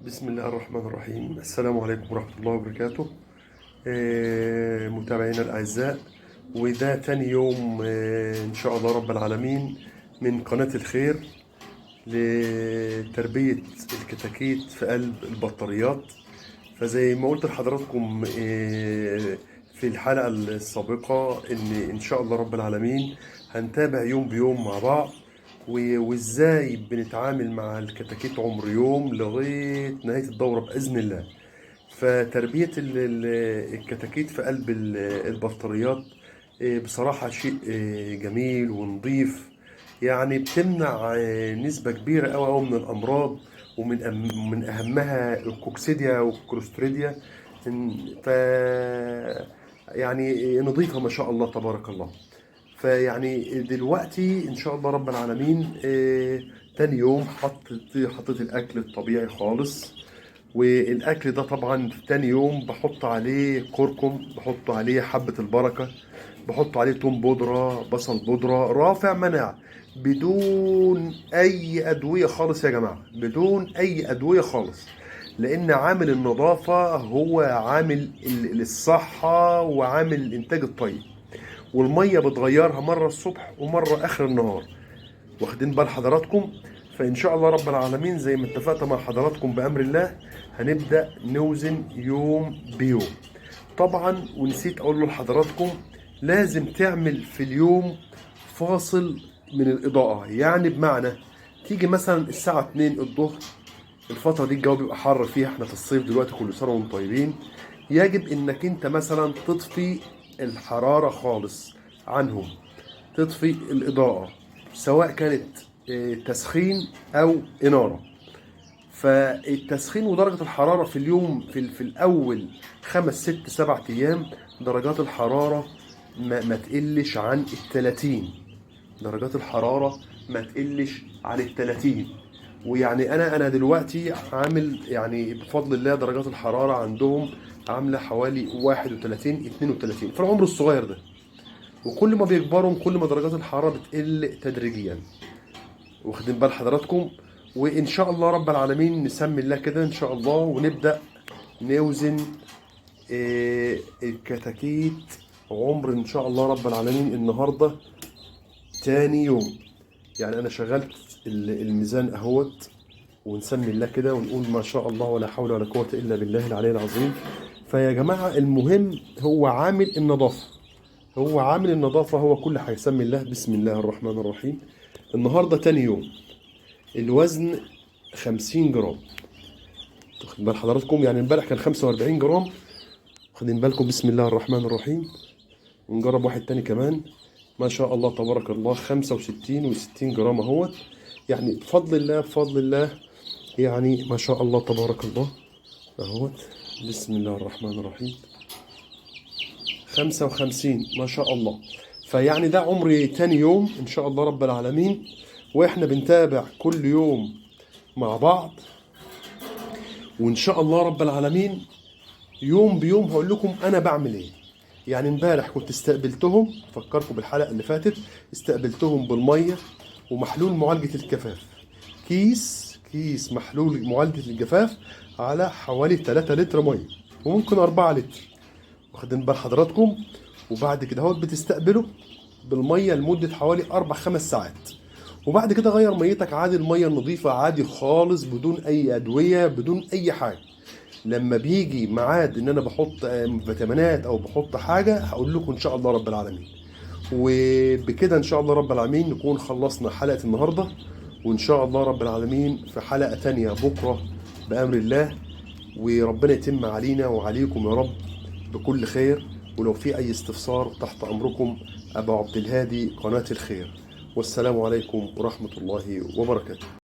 بسم الله الرحمن الرحيم. السلام عليكم ورحمة الله وبركاته. متابعينا الأعزاء، وده تاني يوم إن شاء الله رب العالمين من قناة الخير لتربية الكتاكيت في قلب البطاريات. فزي ما قلت لحضراتكم في الحلقة السابقة إن شاء الله رب العالمين هنتابع يوم بيوم مع بعض، وإزاي بنتعامل مع الكتاكيت عمر يوم لغاية نهاية الدورة بإذن الله. فتربية الكتاكيت في قلب البطاريات بصراحة شيء جميل ونظيف، يعني بتمنع نسبة كبيرة أوي من الأمراض، ومن أهمها الكوكسيديا والكوليستريديا. ف يعني نظيفة ما شاء الله تبارك الله. فيعني دلوقتي إن شاء الله رب العالمين تاني يوم حطيت الأكل الطبيعي خالص. والاكل ده طبعا في تاني يوم بحط عليه كركم، بحط عليه حبة البركة، بحط عليه توم بودرة، بصل بودرة، رافع مناعة، بدون اي ادوية خالص يا جماعة، بدون اي ادوية خالص. لان عامل النظافة هو عامل الصحة وعامل الانتاج الطيب. والمية بتغيرها مرة الصبح ومرة اخر النهار، واخدين بال حضراتكم؟ فإن شاء الله رب العالمين زي ما اتفقت مع حضراتكم بأمر الله هنبدأ نوزن يوم بيوم. طبعا ونسيت أقول له لحضراتكم لازم تعمل في اليوم فاصل من الإضاءة، يعني بمعنى تيجي مثلا الساعة 2 الظهر، الفترة دي الجو بيبقى حر فيها، احنا في الصيف دلوقتي كل سنة وانتم طيبين. يجب انك انت مثلا تطفي الحرارة خالص عنهم، تطفي الإضاءة، سواء كانت تسخين أو إنارة. فالتسخين ودرجة الحرارة في اليوم في الأول 5 6 7 أيام درجات الحرارة ما تقلش عن 30. درجات الحرارة ما تقلش عن 30. ويعني أنا دلوقتي عامل يعني بفضل الله درجات الحرارة عندهم عاملة حوالي 31 32 في العمر الصغير ده. وكل ما بيكبروا كل ما درجات الحرارة بتقل تدريجيا، واخدين بال حضراتكم؟ وإن شاء الله رب العالمين نسمي الله كده إن شاء الله ونبدأ نوزن الكتاكيت عمر إن شاء الله رب العالمين. النهاردة تاني يوم، يعني أنا شغلت الميزان أهوت، ونسمي الله كده ونقول ما شاء الله ولا حول ولا قوة إلا بالله العلي العظيم. فيا جماعة المهم هو عامل النظافة، هو عامل النظافة هو كل حاجة. سمي الله، بسم الله الرحمن الرحيم. النهاردة تاني يوم، الوزن 50 جرام، واخدين بال حضراتكم؟ يعني امبارح كان 45 جرام، واخدين بالكم؟ بسم الله الرحمن الرحيم. ونجرب واحد تاني كمان، ما شاء الله تبارك الله 65 و60 جرام اهوت. يعني بفضل الله بفضل الله، يعني ما شاء الله تبارك الله اهوت. بسم الله الرحمن الرحيم 55 ما شاء الله. فيعني ده عمري تاني يوم ان شاء الله رب العالمين، واحنا بنتابع كل يوم مع بعض. وان شاء الله رب العالمين يوم بيوم هقول لكم انا بعمل ايه. يعني امبارح كنت استقبلتهم، فكركم بالحلقه اللي فاتت، استقبلتهم بالميه ومحلول معالجه الجفاف، كيس محلول معالجه الجفاف على حوالي 3 لتر ميه، وممكن 4 لتر، واخدين بال حضراتكم؟ وبعد كده هو بتستقبله بالميه لمده حوالي 4 5 ساعات، وبعد كده غير ميتك عادي، الميه النظيفه عادي خالص بدون اي ادويه بدون اي حاجه. لما بيجي ميعاد ان انا بحط فيتامينات او بحط حاجه هقول لكم ان شاء الله رب العالمين. وبكده ان شاء الله رب العالمين نكون خلصنا حلقه النهارده، وان شاء الله رب العالمين في حلقه تانية بكره بامر الله. وربنا يتم علينا وعليكم يا رب بكل خير. ولو في اي استفسار تحت امركم، ابو عبد الهادي، قناه الخير. والسلام عليكم ورحمه الله وبركاته.